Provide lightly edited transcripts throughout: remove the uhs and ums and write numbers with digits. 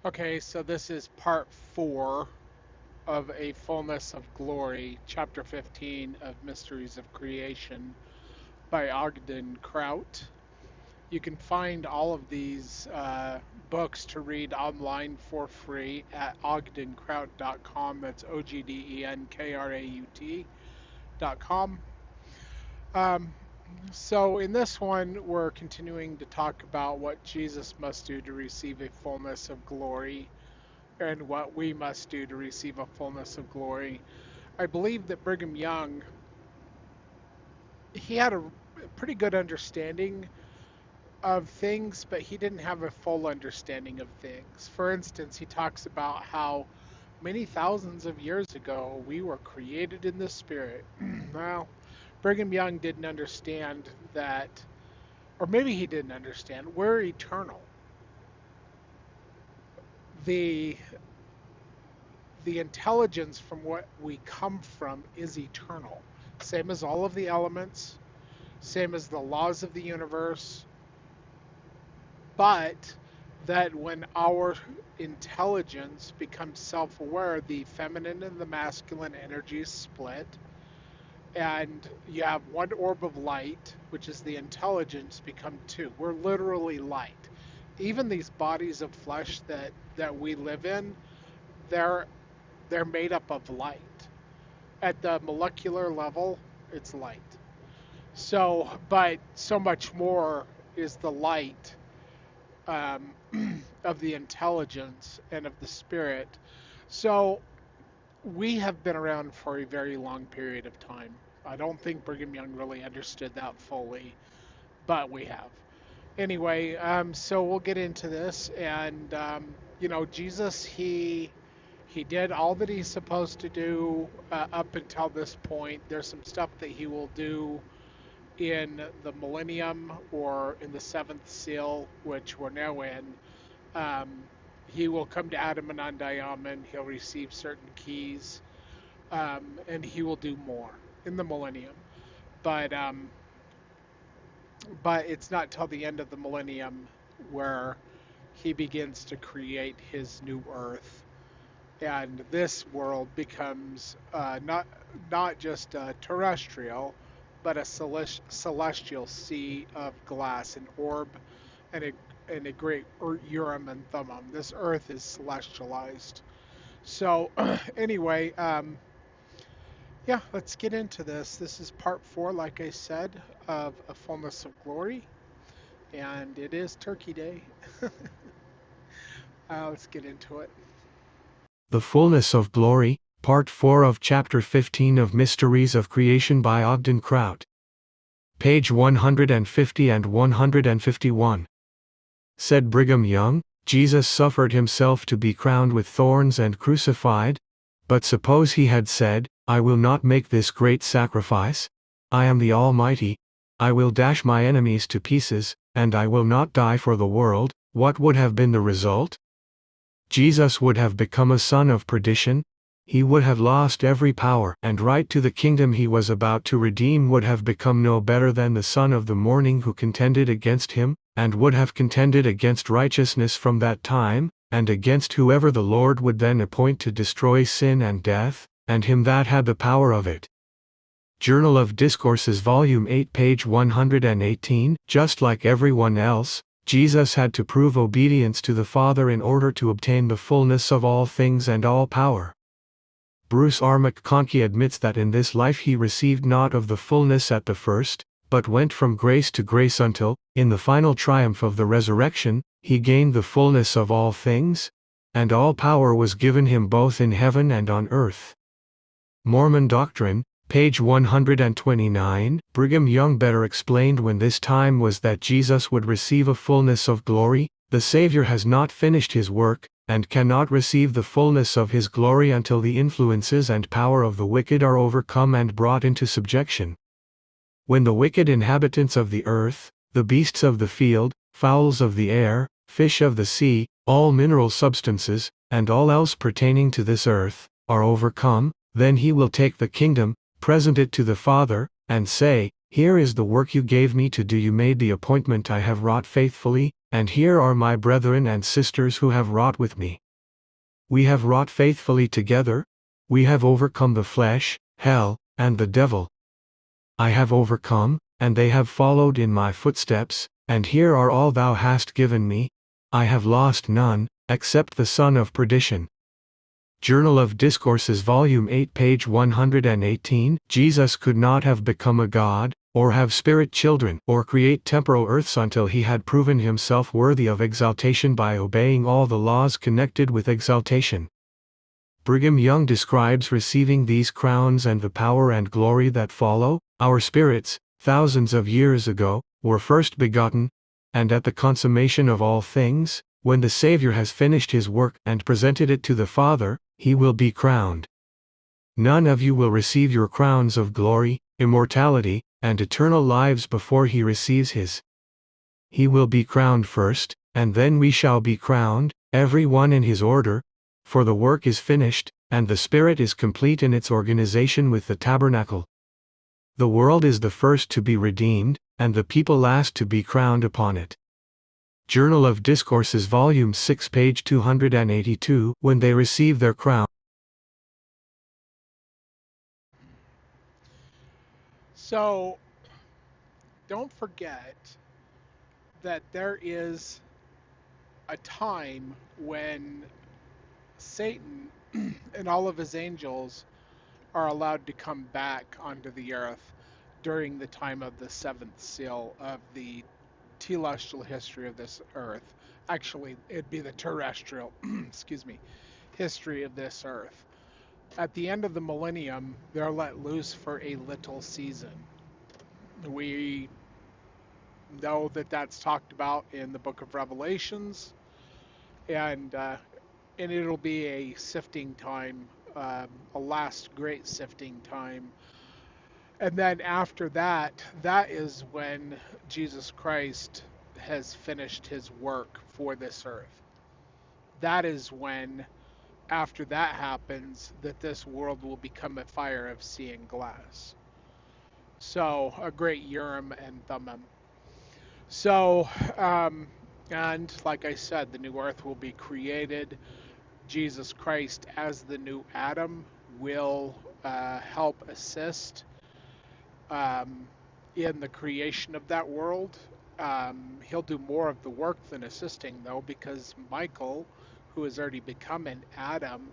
Okay, so this is part 4 of A Fullness of Glory, chapter 15 of Mysteries of Creation by Ogden KRAUT. You can find all of these books to read online for free at ogdenkraut.com. That's OGDENKRAUT.com. Um, so in this one, we're continuing to talk about what Jesus must do to receive a fullness of glory and what we must do to receive a fullness of glory. I believe that Brigham Young, he had a pretty good understanding of things, but he didn't have a full understanding of things. For instance, he talks about how many thousands of years ago we were created in the spirit. Well, Brigham Young didn't understand that, or maybe he didn't understand, we're eternal. The the intelligence from what we come from is eternal. Same as all of the elements, same as the laws of the universe, but that when our intelligence becomes self aware, the feminine and the masculine energies split, and you have one orb of light, which is the intelligence, become two. We're literally light. Even these bodies of flesh that we live in, they're they're made up of light. At the molecular level, it's light. So, but so much more is the light um, of the intelligence and of the spirit. So, we have been around for a very long period of time. I don't think Brigham Young really understood that fully, but we have. Anyway, so we'll get into this, and Jesus, he did all that he's supposed to do up until this point. There's some stuff that he will do in the millennium or in the seventh seal, which we're now in. Um, he will come to Adam and Undiamond. He'll receive certain keys, and he will do more in the millennium. But but it's not till the end of the millennium where he begins to create his new earth, and this world becomes not just terrestrial, but a celestial sea of glass, an orb, and a great Urim and Thummim. This earth is celestialized. So anyway, yeah, let's get into this. This is part 4, like I said, of A Fullness of Glory, and it is Turkey Day. Let's get into it. The Fullness of Glory, Part 4 of Chapter 15 of Mysteries of Creation by Ogden KRAUT. Page 150 and 151. Said Brigham Young, Jesus suffered himself to be crowned with thorns and crucified. But suppose he had said, I will not make this great sacrifice. I am the Almighty. I will dash my enemies to pieces, and I will not die for the world. What would have been the result? Jesus would have become a son of perdition. He would have lost every power and right to the kingdom he was about to redeem, would have become no better than the son of the morning who contended against him, and would have contended against righteousness from that time, and against whoever the Lord would then appoint to destroy sin and death, and him that had the power of it. Journal of Discourses Volume 8 page 118. Just like everyone else, Jesus had to prove obedience to the Father in order to obtain the fullness of all things and all power. Bruce R. McConkie admits that in this life he received not of the fullness at the first, but went from grace to grace until, in the final triumph of the resurrection, he gained the fullness of all things, and all power was given him both in heaven and on earth. Mormon Doctrine, page 129. Brigham Young better explained when this time was that Jesus would receive a fullness of glory. The Savior has not finished his work, and cannot receive the fullness of his glory until the influences and power of the wicked are overcome and brought into subjection. When the wicked inhabitants of the earth, the beasts of the field, fowls of the air, fish of the sea, all mineral substances, and all else pertaining to this earth, are overcome, then he will take the kingdom, present it to the Father, and say, Here is the work you gave me to do. You made the appointment I have wrought faithfully. and here are my brethren and sisters who have wrought with me. We have wrought faithfully together, we have overcome the flesh, hell, and the devil. I have overcome, and they have followed in my footsteps, and here are all thou hast given me, I have lost none, except the son of perdition. Journal of Discourses Volume 8 page 118. Jesus could not have become a god, or have spirit children, or create temporal earths until he had proven himself worthy of exaltation by obeying all the laws connected with exaltation. Brigham Young describes receiving these crowns and the power and glory that follow. Our spirits, thousands of years ago, were first begotten, and at the consummation of all things, when the Savior has finished his work and presented it to the Father, he will be crowned. None of you will receive your crowns of glory, immortality, and eternal lives before he receives his. He will be crowned first, and then we shall be crowned, every one in his order, for the work is finished, and the Spirit is complete in its organization with the tabernacle. The world is the first to be redeemed, and the people last to be crowned upon it. Journal of Discourses Volume 6 page 282. When they receive their crown. So don't forget that there is a time when Satan and all of his angels are allowed to come back onto the earth during the time of the seventh seal of the telestial history of this earth. Actually, it'd be the terrestrial, excuse me, history of this earth. At the end of the millennium, they're let loose for a little season. We know that that's talked about in the book of Revelations, and it'll be a sifting time, a last great sifting time. And then after that, that is when Jesus Christ has finished his work for this earth. That is when, after that happens, that this world will become a fire of seeing glass. So, a great Urim and Thummim. So, and like I said, the new earth will be created. Jesus Christ, as the new Adam, will help assist um, in the creation of that world. He'll do more of the work than assisting, though, because Michael, who has already become an Adam,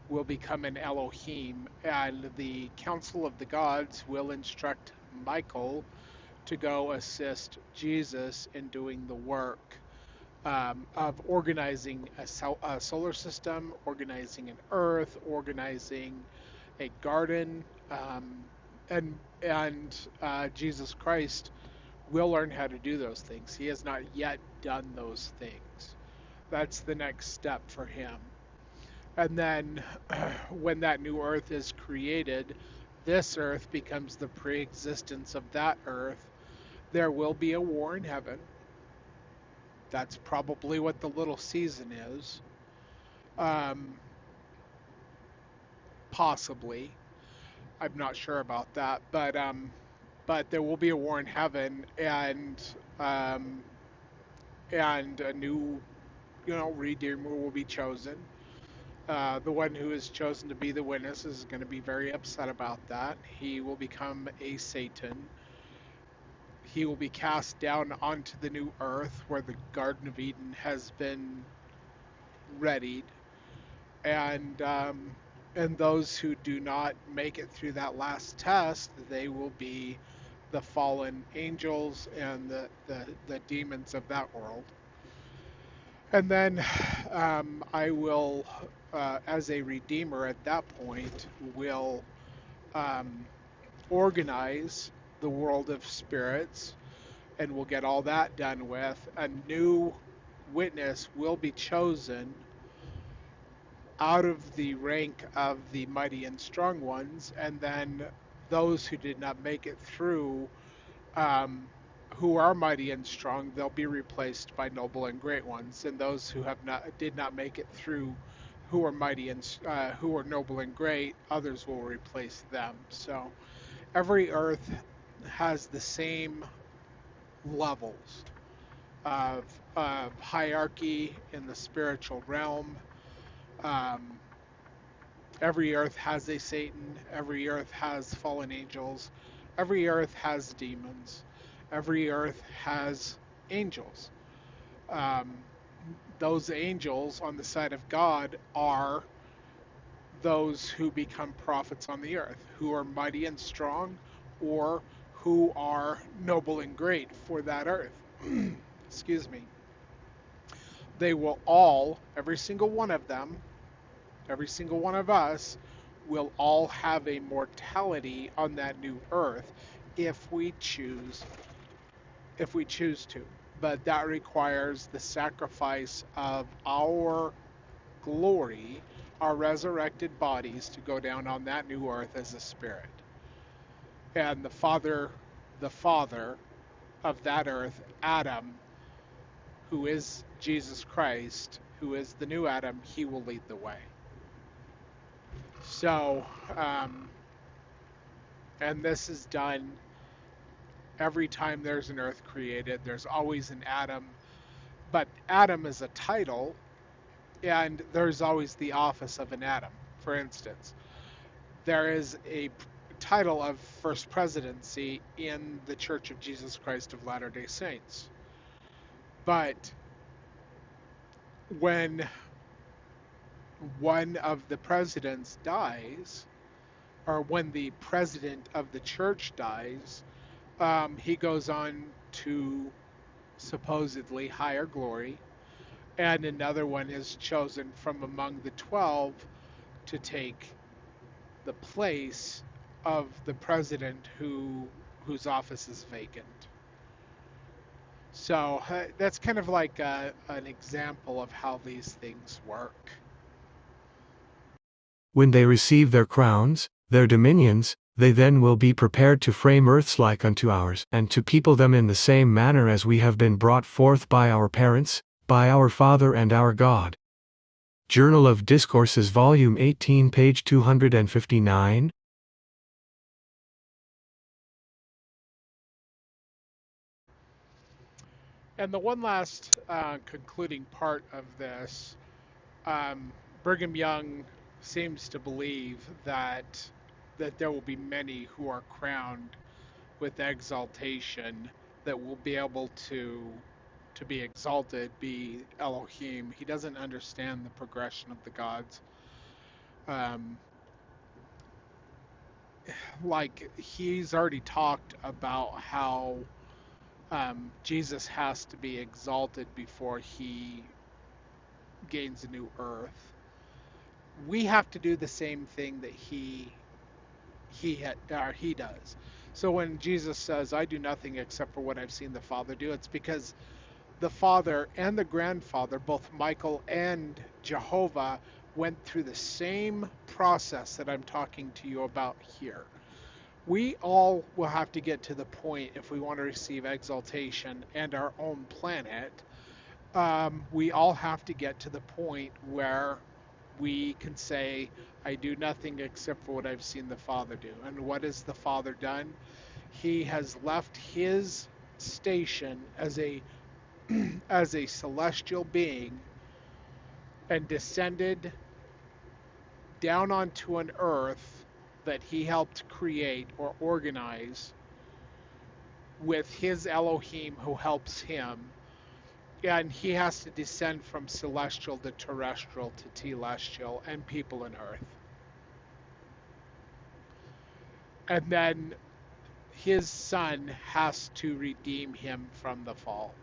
will become an Elohim, and the Council of the Gods will instruct Michael to go assist Jesus in doing the work of organizing a solar system, organizing an Earth, organizing a garden, and Jesus Christ will learn how to do those things. He has not yet done those things. That's the next step for him. And then when that new earth is created, this earth becomes the pre-existence of that earth. There will be a war in heaven. That's probably what the little season is. Um, Possibly. I'm not sure about that, but there will be a war in heaven, um, and a new, redeemer will be chosen. The one who is chosen to be the witness is going to be very upset about that. He will become a Satan. He will be cast down onto the new earth where the Garden of Eden has been readied, and those who do not make it through that last test, they will be the fallen angels and the demons of that world. And then I will, as a redeemer at that point, will um, organize the world of spirits, and we'll get all that done with. A new witness will be chosen out of the rank of the mighty and strong ones, and then those who did not make it through, um, who are mighty and strong, they'll be replaced by noble and great ones, and those who did not make it through, who are mighty and who are noble and great, others will replace them. So every earth has the same levels. of hierarchy in the spiritual realm. Um, every earth has a Satan. Every earth has fallen angels. Every earth has demons. Every earth has angels. Um, those angels on the side of God are those who become prophets on the earth, who are mighty and strong, or who are noble and great for that earth. Excuse me. They will all, every single one of them, every single one of us, will all have a mortality on that new earth if we choose to. But that requires the sacrifice of our glory, our resurrected bodies, to go down on that new earth as a spirit. And the father of that earth, Adam, who is Jesus Christ, who is the new Adam, he will lead the way. So, and this is done every time there's an earth created. There's always an Adam, but Adam is a title, and there's always the office of an Adam. For instance, there is a title of First Presidency in the Church of Jesus Christ of Latter-day Saints. But when one of the presidents dies, or when the president of the church dies, he goes on to supposedly higher glory, and another one is chosen from among the 12 to take the place of the president whose office is vacant. So that's kind of like an example of how these things work. When they receive their crowns, their dominions, they then will be prepared to frame earths like unto ours, and to people them in the same manner as we have been brought forth by our parents, by our Father and our God. Journal of Discourses, Volume 18, page 259. And the one last concluding part of this, Brigham Young seems to believe that there will be many who are crowned with exaltation, that will be able to be exalted, be Elohim. He doesn't understand the progression of the gods. Um, like he's already talked about how Jesus has to be exalted before he gains a new earth. We have to do the same thing that he does. So when Jesus says, "I do nothing except for what I've seen the Father do," it's because the Father and the Grandfather, both Michael and Jehovah, went through the same process that I'm talking to you about here. We all will have to get to the point, if we want to receive exaltation and our own planet, we all have to get to the point where we can say, "I do nothing except for what I've seen the Father do." And what has the Father done? He has left his station as a as a celestial being and descended down onto an earth that he helped create or organize with his Elohim who helps him. And he has to descend from celestial to terrestrial to telestial and people in earth. And then his son has to redeem him from the fall.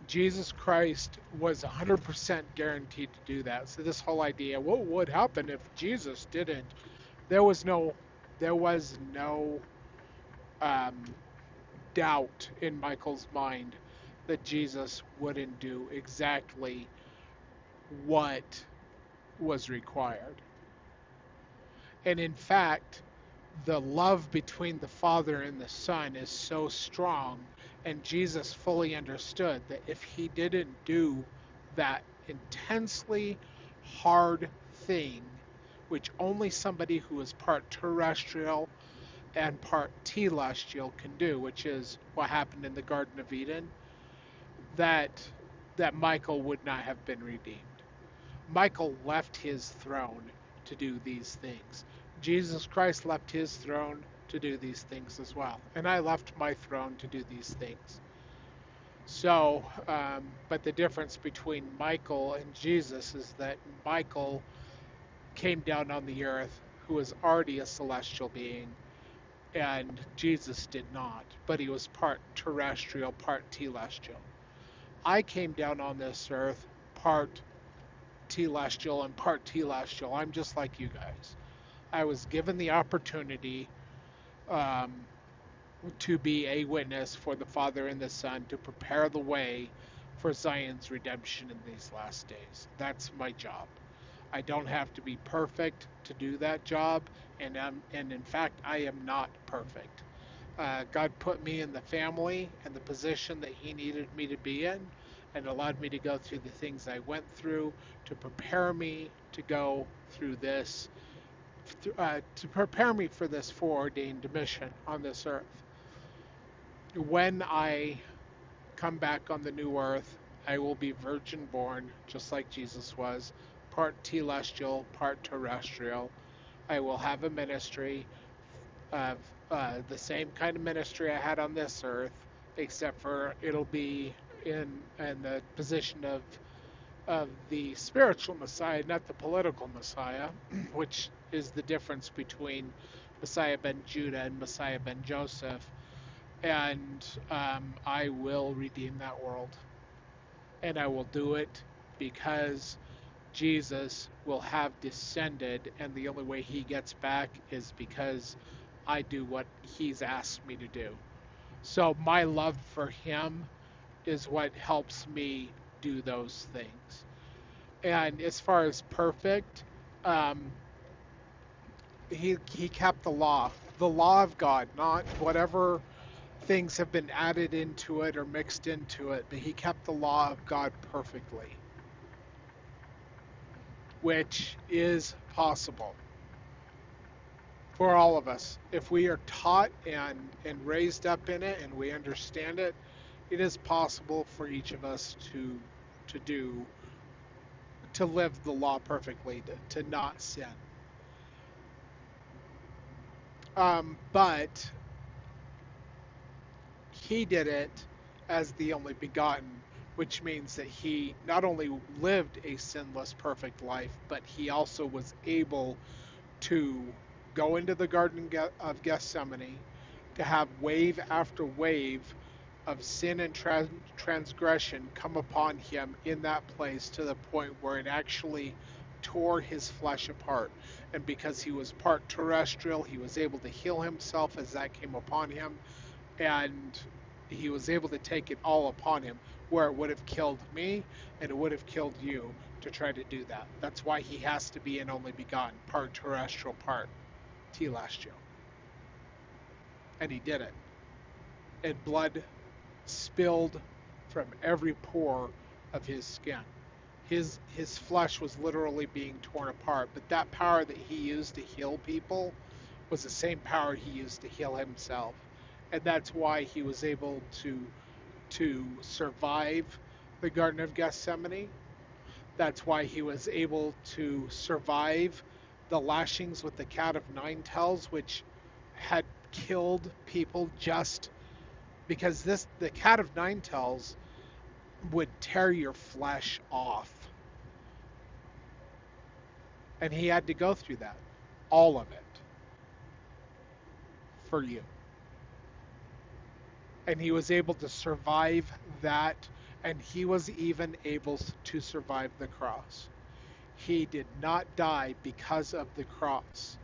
Jesus Christ was 100% guaranteed to do that. So this whole idea, what would happen if Jesus didn't? There was no, there was no um, doubt in Michael's mind that Jesus wouldn't do exactly what was required. And in fact, the love between the Father and the Son is so strong, and Jesus fully understood that if he didn't do that intensely hard thing, which only somebody who is part terrestrial and part telestial can do, which is what happened in the Garden of Eden, that Michael would not have been redeemed. Michael left his throne to do these things. Jesus Christ left his throne to do these things as well. And I left my throne to do these things. So, but the difference between Michael and Jesus is that Michael came down on the earth, who was already a celestial being, and Jesus did not, but he was part terrestrial, part telestial. I came down on this earth, part telestial and part telestial. I'm just like you guys. I was given the opportunity um, to be a witness for the Father and the Son to prepare the way for Zion's redemption in these last days. That's my job. I don't have to be perfect to do that job, and in fact, I am not perfect. God put me in the family and the position that He needed me to be in, and allowed me to go through the things I went through to prepare me to go through this, to prepare me for this foreordained mission on this earth. When I come back on the new earth, I will be virgin born, just like Jesus was, part telestial, part terrestrial. I will have a ministry of the same kind of ministry I had on this earth, except for it'll be in the position of the spiritual Messiah, not the political Messiah, which is the difference between Messiah ben Judah and Messiah ben Joseph. And I will redeem that world. And I will do it because Jesus will have descended, and the only way he gets back is because I do what he's asked me to do. So my love for him is what helps me do those things. And as far as perfect, um, he kept the law of God, not whatever things have been added into it or mixed into it, but he kept the law of God perfectly, which is possible for all of us. If we are taught and raised up in it and we understand it, it is possible for each of us to live the law perfectly, to not sin. But he did it as the only begotten, which means that he not only lived a sinless, perfect life, but he also was able to go into the Garden of Gethsemane, to have wave after wave of sin and transgression come upon him in that place, to the point where it actually tore his flesh apart. And because he was part terrestrial, he was able to heal himself as that came upon him, and he was able to take it all upon him, where it would have killed me and it would have killed you to try to do that. That's why he has to be an only begotten, part terrestrial, part telestial. And he did it. And blood spilled from every pore of his skin. His flesh was literally being torn apart, but that power that he used to heal people was the same power he used to heal himself. And that's why he was able to survive the Garden of Gethsemane. That's why he was able to survive the lashings with the cat of nine tails, which had killed people just because the cat of nine tails would tear your flesh off. And he had to go through that, all of it, for you. And he was able to survive that, and he was even able to survive the cross. He did not die because of the cross.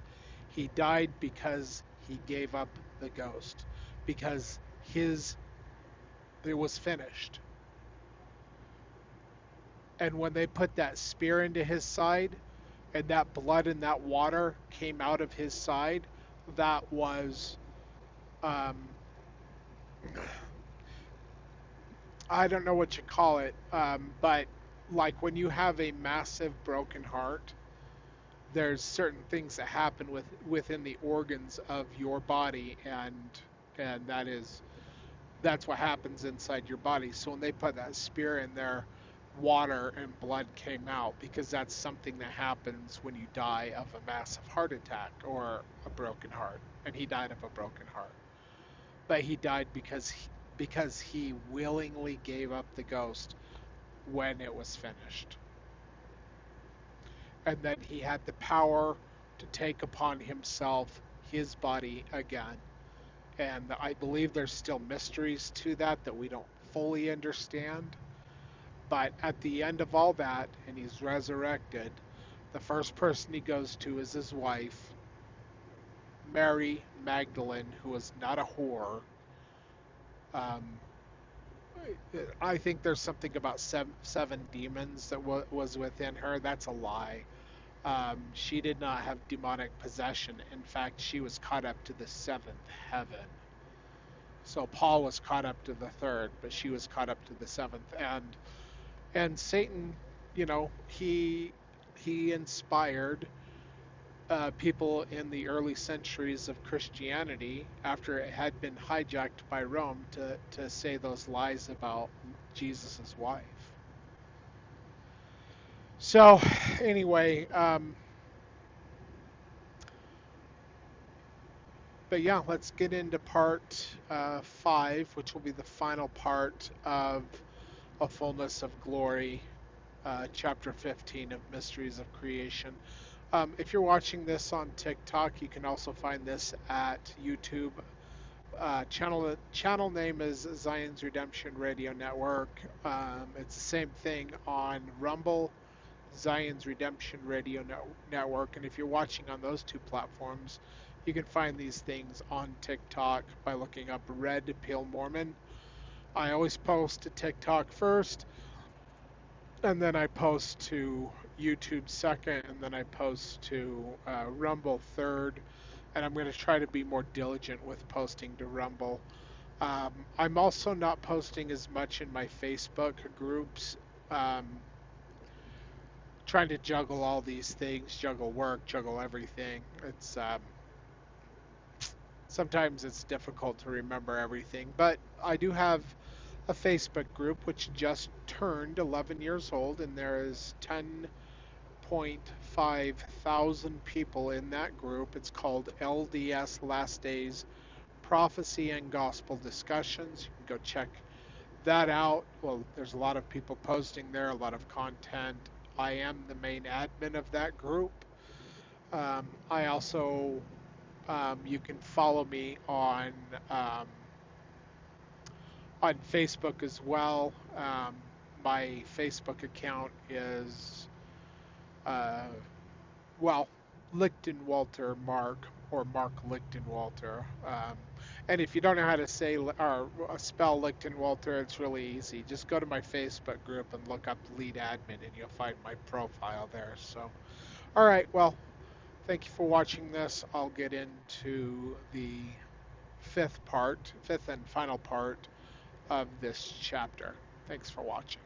He died because he gave up the ghost, because it was finished. And when they put that spear into his side, and that blood and that water came out of his side, that was, I don't know what you call it, but like when you have a massive broken heart, there's certain things that happen within the organs of your body, and that's what happens inside your body. So when they put that spear in there, water and blood came out because that's something that happens when you die of a massive heart attack or a broken heart. And he died of a broken heart. But he died because he willingly gave up the ghost when it was finished. And then he had the power to take upon himself his body again. And I believe there's still mysteries to that we don't fully understand. But at the end of all that, and he's resurrected, the first person he goes to is his wife, Mary Magdalene, who was not a whore. Um, I think there's something about seven demons that was within her. That's a lie. She did not have demonic possession. In fact, she was caught up to the seventh heaven. So Paul was caught up to the third, but she was caught up to the seventh. And Satan, he inspired people in the early centuries of Christianity after it had been hijacked by Rome to say those lies about Jesus' wife. So anyway, but yeah, let's get into part 5, which will be the final part of A Fullness of Glory, chapter 15 of Mysteries of Creation. If you're watching this on TikTok, you can also find this at YouTube. Channel name is Zion's Redemption Radio Network. It's the same thing on Rumble, Zion's Redemption Radio Network. And if you're watching on those two platforms, you can find these things on TikTok by looking up Red Pill Mormon. I always post to TikTok first, and then I post to YouTube second, and then I post to Rumble third. And I'm going to try to be more diligent with posting to Rumble. I'm also not posting as much in my Facebook groups. Um, Trying to juggle all these things, juggle work, juggle everything. It's sometimes it's difficult to remember everything, but I do have a Facebook group which just turned 11 years old, and there is 10.5 thousand people in that group. It's called LDS Last Days Prophecy and Gospel Discussions. You can go check that out. Well, there's a lot of people posting there, a lot of content. I am the main admin of that group. I also, you can follow me um, on Facebook as well. My Facebook account is, uh, well, Lichtenwalter Mark, or Mark Lichtenwalter. And if you don't know how to say or spell Lichtenwalter, it's really easy. Just go to my Facebook group and look up lead admin, and you'll find my profile there. So, all right, well, thank you for watching this. I'll get into the fifth and final part of this chapter. Thanks for watching.